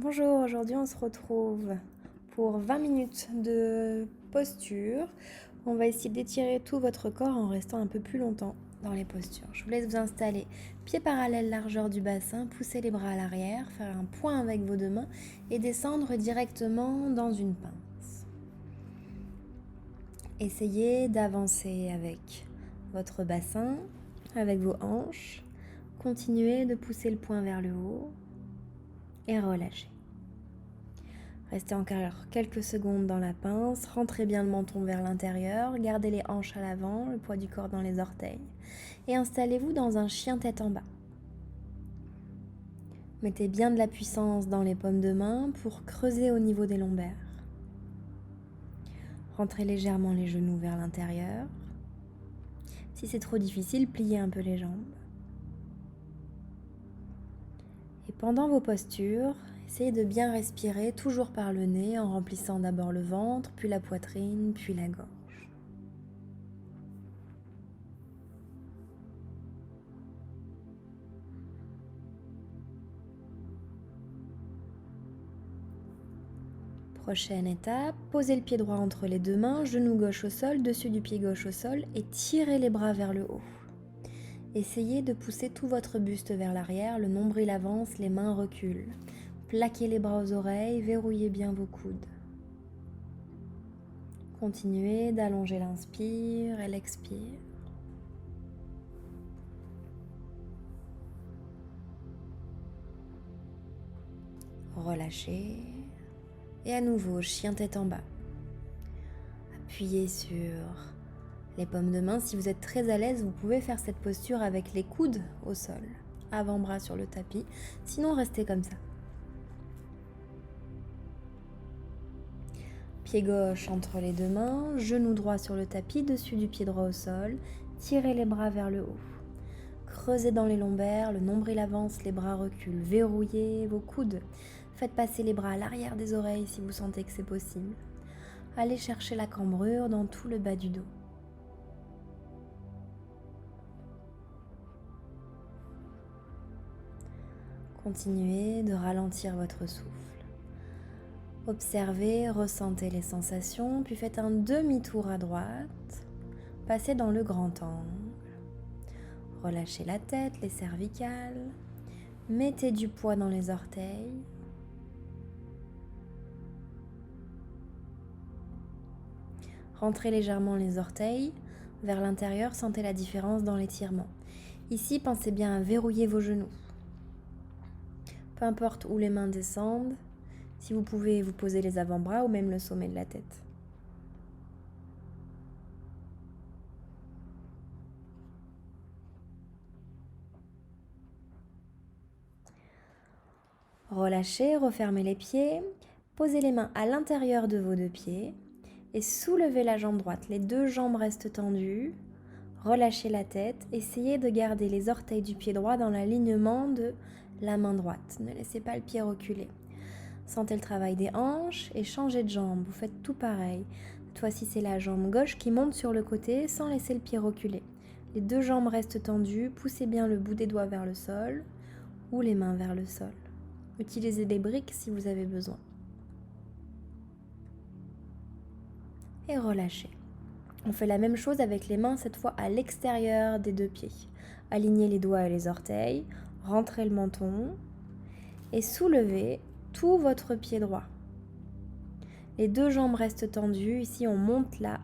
Bonjour, aujourd'hui on se retrouve pour 20 minutes de posture. On va essayer d'étirer tout votre corps en restant un peu plus longtemps dans les postures. Je vous laisse vous installer, pieds parallèles largeur du bassin, pousser les bras à l'arrière, faire un point avec vos deux mains et descendre directement dans une pince. Essayez d'avancer avec votre bassin, avec vos hanches. Continuez de pousser le poing vers le haut et relâchez. Restez encore quelques secondes dans la pince, rentrez bien le menton vers l'intérieur, gardez les hanches à l'avant, le poids du corps dans les orteils et installez-vous dans un chien tête en bas. Mettez bien de la puissance dans les paumes de main pour creuser au niveau des lombaires. Rentrez légèrement les genoux vers l'intérieur. Si c'est trop difficile, pliez un peu les jambes. Et pendant vos postures, essayez de bien respirer, toujours par le nez, en remplissant d'abord le ventre, puis la poitrine, puis la gorge. Prochaine étape, posez le pied droit entre les deux mains, genou gauche au sol, dessus du pied gauche au sol et tirez les bras vers le haut. Essayez de pousser tout votre buste vers l'arrière, le nombril avance, les mains reculent. Plaquez les bras aux oreilles, verrouillez bien vos coudes. Continuez d'allonger l'inspire et l'expire. Relâchez. Et à nouveau, chien tête en bas. Appuyez sur les paumes de main. Si vous êtes très à l'aise, vous pouvez faire cette posture avec les coudes au sol. Avant-bras sur le tapis. Sinon, restez comme ça. Pied gauche entre les deux mains, genou droit sur le tapis, dessus du pied droit au sol. Tirez les bras vers le haut. Creusez dans les lombaires, le nombril avance, les bras reculent. Verrouillez vos coudes. Faites passer les bras à l'arrière des oreilles si vous sentez que c'est possible. Allez chercher la cambrure dans tout le bas du dos. Continuez de ralentir votre souffle. Observez, ressentez les sensations, puis faites un demi-tour à droite. Passez dans le grand angle. Relâchez la tête, les cervicales. Mettez du poids dans les orteils. Rentrez légèrement les orteils vers l'intérieur, sentez la différence dans l'étirement. Ici, pensez bien à verrouiller vos genoux. Peu importe où les mains descendent, si vous pouvez vous poser les avant-bras ou même le sommet de la tête. Relâchez, refermez les pieds, posez les mains à l'intérieur de vos deux pieds et soulevez la jambe droite. Les deux jambes restent tendues. Relâchez la tête, essayez de garder les orteils du pied droit dans l'alignement de la main droite. Ne laissez pas le pied reculer. Sentez le travail des hanches et changez de jambe. Vous faites tout pareil. Cette fois-ci, c'est la jambe gauche qui monte sur le côté sans laisser le pied reculer. Les deux jambes restent tendues. Poussez bien le bout des doigts vers le sol ou les mains vers le sol. Utilisez des briques si vous avez besoin. Et relâchez. On fait la même chose avec les mains, cette fois à l'extérieur des deux pieds. Alignez les doigts et les orteils, rentrez le menton et soulevez tout votre pied droit. Les deux jambes restent tendues, ici on monte la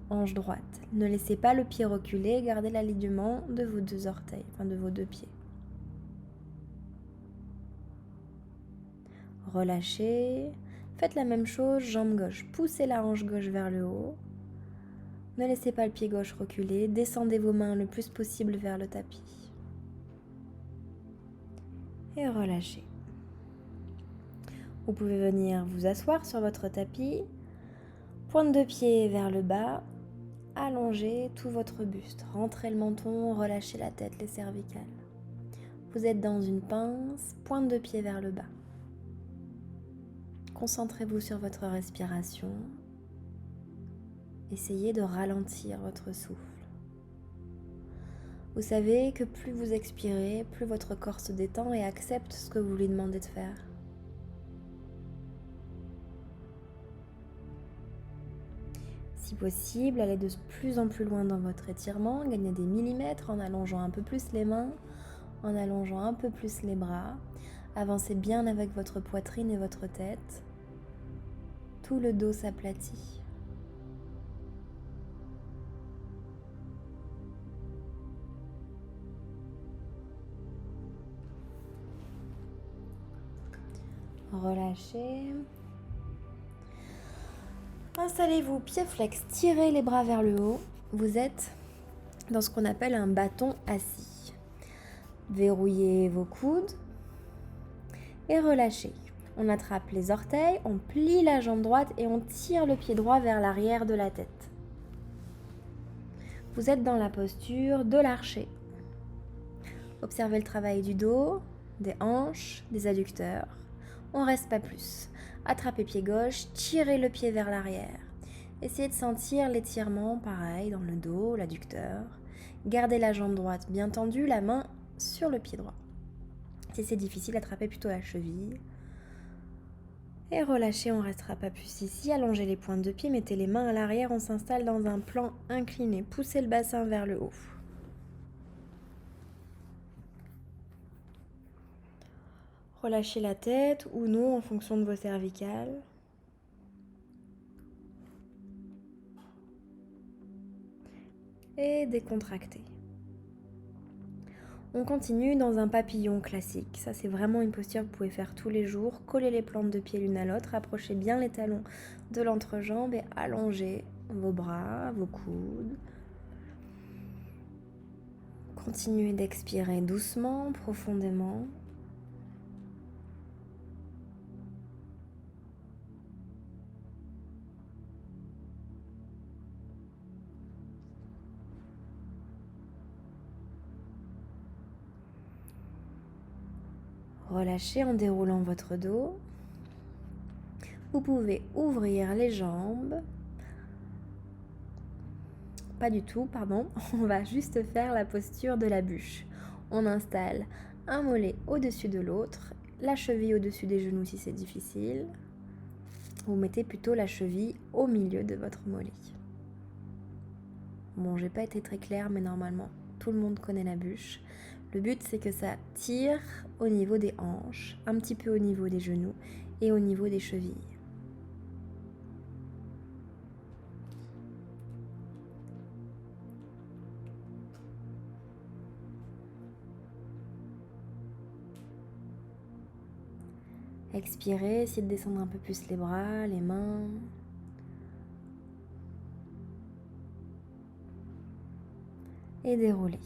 hanche droite. Ne laissez pas le pied reculer, gardez l'alignement de vos deux orteils, de vos deux pieds. Relâchez, faites la même chose, jambe gauche, poussez la hanche gauche vers le haut. Ne laissez pas le pied gauche reculer, descendez vos mains le plus possible vers le tapis. Et relâchez. Vous pouvez venir vous asseoir sur votre tapis, pointe de pied vers le bas, allongez tout votre buste, rentrez le menton, relâchez la tête, les cervicales. Vous êtes dans une pince, pointe de pied vers le bas. Concentrez-vous sur votre respiration. Essayez de ralentir votre souffle. Vous savez que plus vous expirez, plus votre corps se détend et accepte ce que vous lui demandez de faire. Si possible, allez de plus en plus loin dans votre étirement, gagnez des millimètres en allongeant un peu plus les mains, en allongeant un peu plus les bras. Avancez bien avec votre poitrine et votre tête. Tout le dos s'aplatit. Relâchez. Installez-vous pieds flex, tirez les bras vers le haut. Vous êtes dans ce qu'on appelle un bâton assis. Verrouillez vos coudes et relâchez. On attrape les orteils, on plie la jambe droite et on tire le pied droit vers l'arrière de la tête. Vous êtes dans la posture de l'archer. Observez le travail du dos, des hanches, des adducteurs. On reste pas plus. Attrapez pied gauche, tirez le pied vers l'arrière. Essayez de sentir l'étirement, pareil, dans le dos, l'adducteur. Gardez la jambe droite bien tendue, la main sur le pied droit. Si c'est difficile, attrapez plutôt la cheville. Et relâchez, on ne restera pas plus ici. Allongez les pointes de pied, mettez les mains à l'arrière, on s'installe dans un plan incliné. Poussez le bassin vers le haut. Relâchez la tête ou non en fonction de vos cervicales. Et décontractez. On continue dans un papillon classique. Ça, c'est vraiment une posture que vous pouvez faire tous les jours. Collez les plantes de pied l'une à l'autre, approchez bien les talons de l'entrejambe et allongez vos bras, vos coudes. Continuez d'expirer doucement, profondément. Relâchez en déroulant votre dos. Vous pouvez ouvrir les jambes. Pas du tout, pardon. On va juste faire la posture de la bûche. On installe un mollet au-dessus de l'autre, la cheville au-dessus des genoux si c'est difficile. Vous mettez plutôt la cheville au milieu de votre mollet. Bon, j'ai pas été très claire, mais normalement, tout le monde connaît la bûche. Le but, c'est que ça tire au niveau des hanches, un petit peu au niveau des genoux et au niveau des chevilles. Expirez, essayez de descendre un peu plus les bras, les mains. Et déroulez.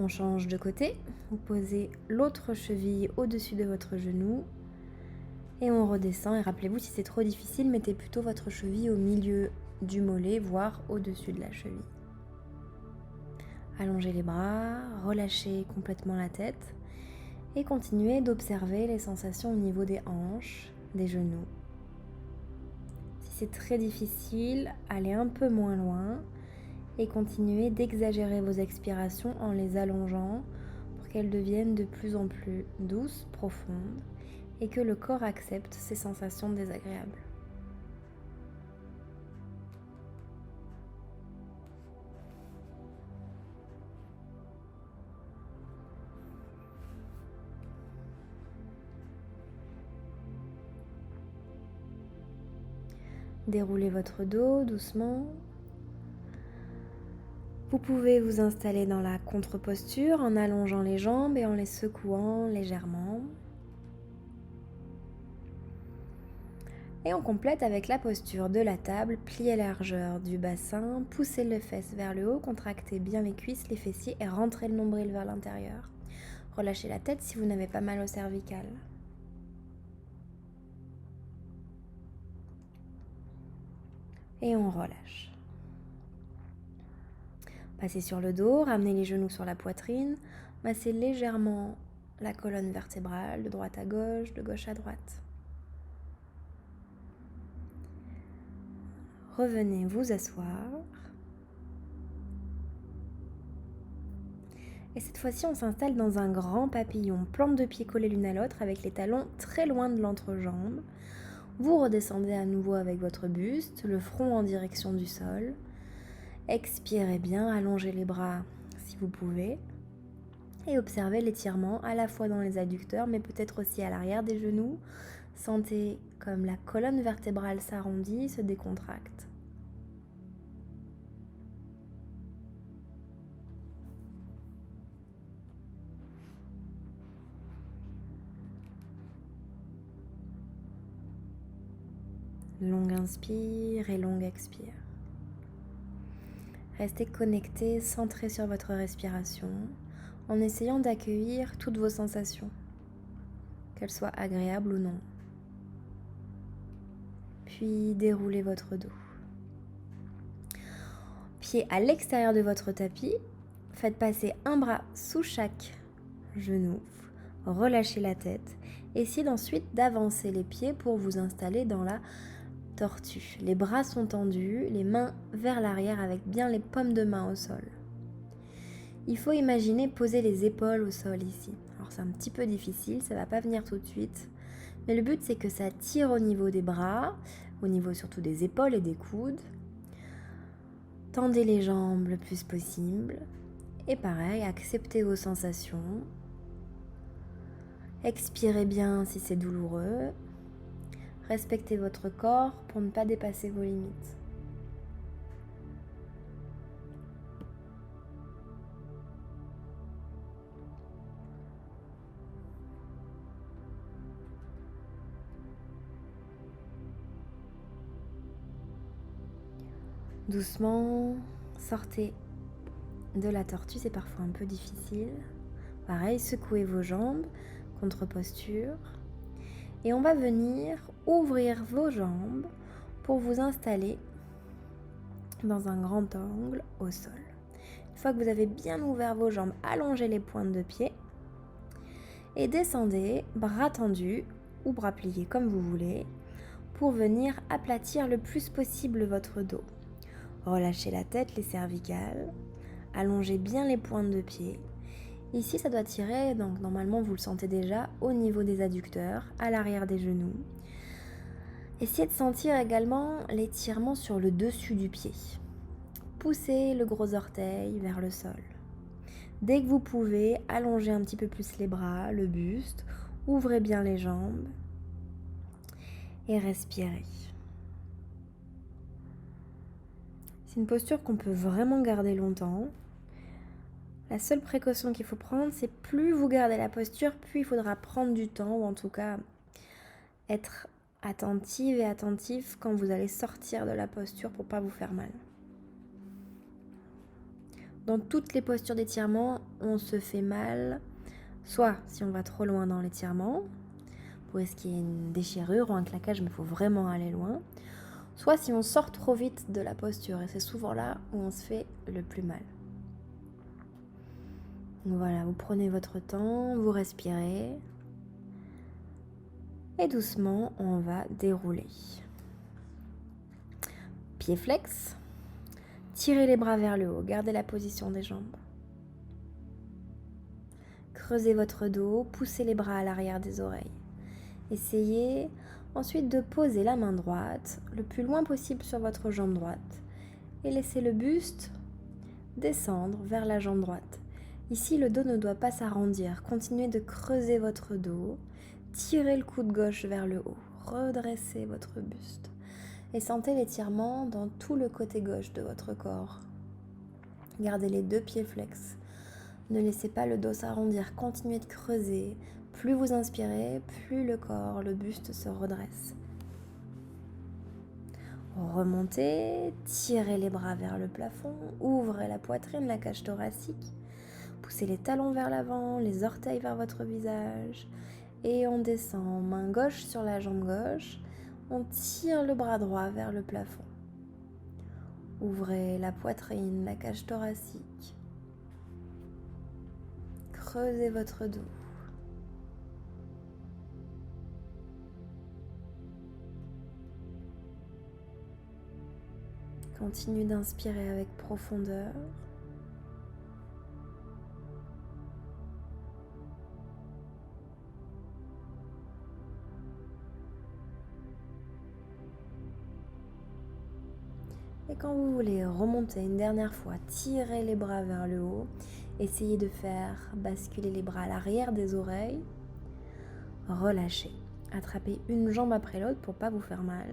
On change de côté, vous posez l'autre cheville au-dessus de votre genou et on redescend. Et rappelez-vous, si c'est trop difficile, mettez plutôt votre cheville au milieu du mollet, voire au-dessus de la cheville. Allongez les bras, relâchez complètement la tête et continuez d'observer les sensations au niveau des hanches, des genoux. Si c'est très difficile, allez un peu moins loin. Et continuez d'exagérer vos expirations en les allongeant pour qu'elles deviennent de plus en plus douces, profondes et que le corps accepte ces sensations désagréables. Déroulez votre dos doucement. Vous pouvez vous installer dans la contre-posture en allongeant les jambes et en les secouant légèrement. Et on complète avec la posture de la table, pliez la largeur du bassin, poussez les fesses vers le haut, contractez bien les cuisses, les fessiers et rentrez le nombril vers l'intérieur. Relâchez la tête si vous n'avez pas mal au cervical. Et on relâche. Passez sur le dos, ramenez les genoux sur la poitrine, massez légèrement la colonne vertébrale de droite à gauche, de gauche à droite. Revenez vous asseoir. Et cette fois-ci, on s'installe dans un grand papillon, plantes de pieds collées l'une à l'autre avec les talons très loin de l'entrejambe. Vous redescendez à nouveau avec votre buste, le front en direction du sol. Expirez bien, allongez les bras si vous pouvez. Et observez l'étirement à la fois dans les adducteurs, mais peut-être aussi à l'arrière des genoux. Sentez comme la colonne vertébrale s'arrondit, se décontracte. Longue inspire et longue expire. Restez connecté, centré sur votre respiration, en essayant d'accueillir toutes vos sensations, qu'elles soient agréables ou non. Puis déroulez votre dos. Pied à l'extérieur de votre tapis, faites passer un bras sous chaque genou, relâchez la tête. Essayez ensuite d'avancer les pieds pour vous installer dans la tortue. Les bras sont tendus, les mains vers l'arrière avec bien les paumes de main au sol. Il faut imaginer poser les épaules au sol ici. Alors c'est un petit peu difficile, ça ne va pas venir tout de suite. Mais le but c'est que ça tire au niveau des bras, au niveau surtout des épaules et des coudes. Tendez les jambes le plus possible. Et pareil, acceptez vos sensations. Expirez bien si c'est douloureux. Respectez votre corps pour ne pas dépasser vos limites. Doucement, sortez de la tortue, c'est parfois un peu difficile. Pareil, secouez vos jambes, contre-posture. Et on va venir ouvrir vos jambes pour vous installer dans un grand angle au sol. Une fois que vous avez bien ouvert vos jambes, allongez les pointes de pied et descendez, bras tendus ou bras pliés comme vous voulez, pour venir aplatir le plus possible votre dos. Relâchez la tête, les cervicales, allongez bien les pointes de pied. Ici, ça doit tirer, donc normalement vous le sentez déjà, au niveau des adducteurs, à l'arrière des genoux. Essayez de sentir également l'étirement sur le dessus du pied. Poussez le gros orteil vers le sol. Dès que vous pouvez, allongez un petit peu plus les bras, le buste, ouvrez bien les jambes et respirez. C'est une posture qu'on peut vraiment garder longtemps. La seule précaution qu'il faut prendre, c'est plus vous gardez la posture, plus il faudra prendre du temps, ou en tout cas être attentive et attentif quand vous allez sortir de la posture pour ne pas vous faire mal. Dans toutes les postures d'étirement, on se fait mal, soit si on va trop loin dans l'étirement, pour risquer une déchirure ou un claquage, mais il faut vraiment aller loin, soit si on sort trop vite de la posture, et c'est souvent là où on se fait le plus mal. Donc voilà, vous prenez votre temps, vous respirez, et doucement, on va dérouler. Pied flex, tirez les bras vers le haut, gardez la position des jambes. Creusez votre dos, poussez les bras à l'arrière des oreilles. Essayez ensuite de poser la main droite le plus loin possible sur votre jambe droite et laissez le buste descendre vers la jambe droite. Ici, le dos ne doit pas s'arrondir. Continuez de creuser votre dos, tirez le coude gauche vers le haut, redressez votre buste et sentez l'étirement dans tout le côté gauche de votre corps. Gardez les deux pieds flex. Ne laissez pas le dos s'arrondir, continuez de creuser. Plus vous inspirez, plus le corps, le buste se redresse. Remontez, tirez les bras vers le plafond, ouvrez la poitrine, la cage thoracique. Poussez les talons vers l'avant, les orteils vers votre visage. Et on descend, main gauche sur la jambe gauche. On tire le bras droit vers le plafond. Ouvrez la poitrine, la cage thoracique. Creusez votre dos. Continuez d'inspirer avec profondeur. Et quand vous voulez remonter une dernière fois, tirez les bras vers le haut. Essayez de faire basculer les bras à l'arrière des oreilles. Relâchez. Attrapez une jambe après l'autre pour ne pas vous faire mal.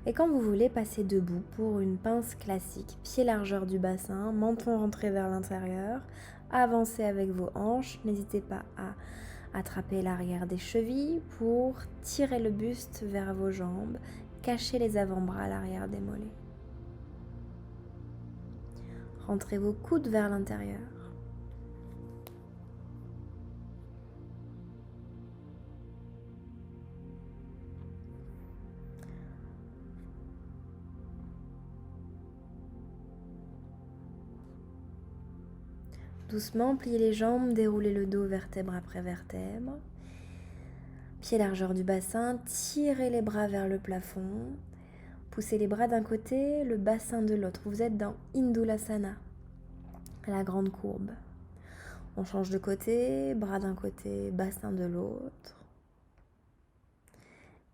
Et quand vous voulez passer debout pour une pince classique, pied largeur du bassin, menton rentré vers l'intérieur, avancez avec vos hanches. N'hésitez pas à attraper l'arrière des chevilles pour tirer le buste vers vos jambes. Cachez les avant-bras à l'arrière des mollets. Rentrez vos coudes vers l'intérieur. Doucement, pliez les jambes, déroulez le dos vertèbre après vertèbre. Pied largeur du bassin, tirez les bras vers le plafond. Poussez les bras d'un côté, le bassin de l'autre. Vous êtes dans Indulasana, la grande courbe. On change de côté, bras d'un côté, bassin de l'autre.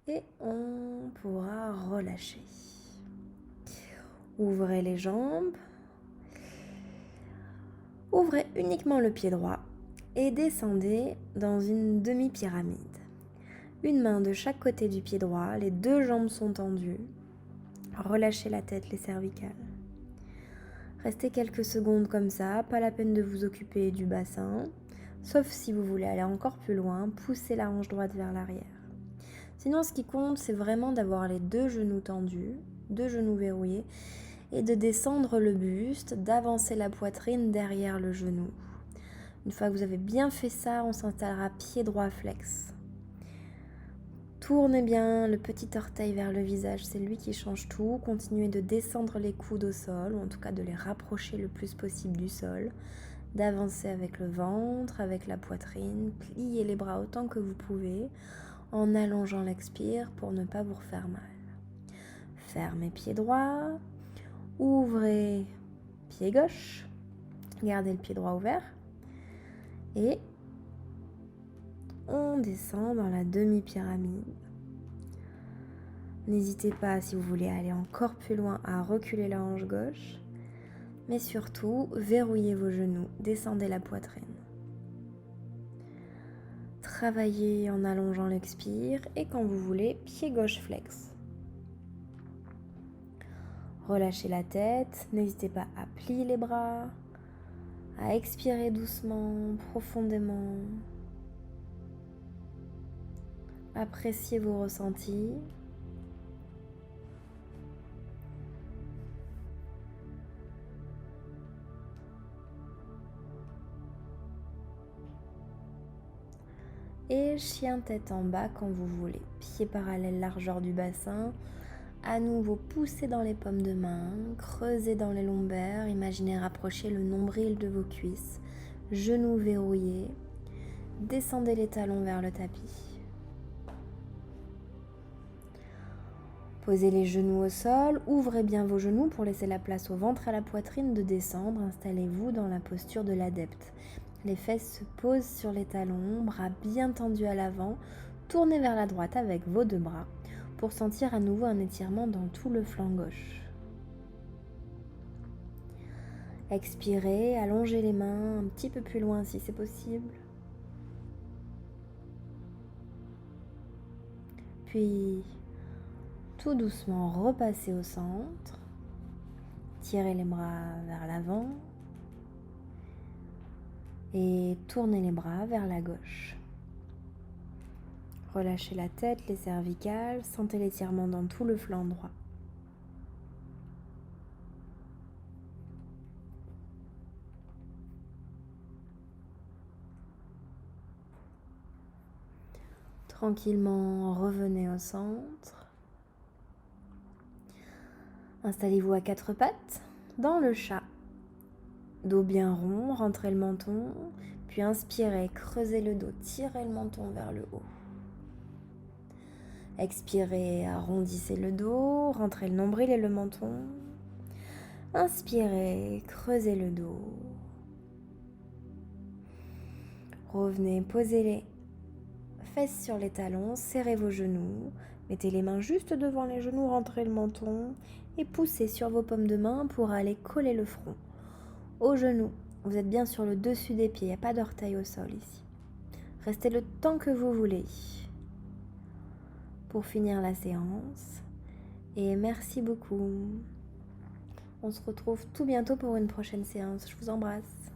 Et on pourra relâcher. Ouvrez les jambes. Ouvrez uniquement le pied droit et descendez dans une demi-pyramide. Une main de chaque côté du pied droit, les deux jambes sont tendues. Relâchez la tête, les cervicales. Restez quelques secondes comme ça, pas la peine de vous occuper du bassin, sauf si vous voulez aller encore plus loin, poussez la hanche droite vers l'arrière. Sinon, ce qui compte, c'est vraiment d'avoir les deux genoux tendus, deux genoux verrouillés, et de descendre le buste, d'avancer la poitrine derrière le genou. Une fois que vous avez bien fait ça, on s'installera pied droit flex. Tournez bien le petit orteil vers le visage, c'est lui qui change tout. Continuez de descendre les coudes au sol, ou en tout cas de les rapprocher le plus possible du sol. D'avancer avec le ventre, avec la poitrine. Pliez les bras autant que vous pouvez, en allongeant l'expire pour ne pas vous refaire mal. Fermez pied droit, ouvrez pied gauche, gardez le pied droit ouvert. Et on descend dans la demi-pyramide. N'hésitez pas, si vous voulez aller encore plus loin, à reculer la hanche gauche. Mais surtout, verrouillez vos genoux, descendez la poitrine. Travaillez en allongeant l'expire et quand vous voulez, pied gauche flex. Relâchez la tête, n'hésitez pas à plier les bras, à expirer doucement, profondément. Appréciez vos ressentis. Et chien tête en bas quand vous voulez. Pieds parallèles, largeur du bassin. À nouveau, poussez dans les paumes de main, creusez dans les lombaires. Imaginez rapprocher le nombril de vos cuisses. Genoux verrouillés. Descendez les talons vers le tapis. Posez les genoux au sol, ouvrez bien vos genoux pour laisser la place au ventre et à la poitrine de descendre. Installez-vous dans la posture de l'adepte. Les fesses se posent sur les talons, bras bien tendus à l'avant. Tournez vers la droite avec vos deux bras pour sentir à nouveau un étirement dans tout le flanc gauche. Expirez, allongez les mains un petit peu plus loin si c'est possible. Puis, tout doucement, repassez au centre. Tirez les bras vers l'avant. Et tournez les bras vers la gauche. Relâchez la tête, les cervicales, sentez l'étirement dans tout le flanc droit. Tranquillement, revenez au centre. Installez-vous à quatre pattes dans le chat. Dos bien rond, rentrez le menton, puis inspirez, creusez le dos, tirez le menton vers le haut. Expirez, arrondissez le dos, rentrez le nombril et le menton. Inspirez, creusez le dos. Revenez, posez les fesses sur les talons, serrez vos genoux, Mettez les mains juste devant les genoux, rentrez le menton et poussez sur vos paumes de main pour aller coller le front aux genoux. Vous êtes bien sur le dessus des pieds, il n'y a pas d'orteil au sol ici. Restez le temps que vous voulez pour finir la séance. Et merci beaucoup. On se retrouve tout bientôt pour une prochaine séance. Je vous embrasse.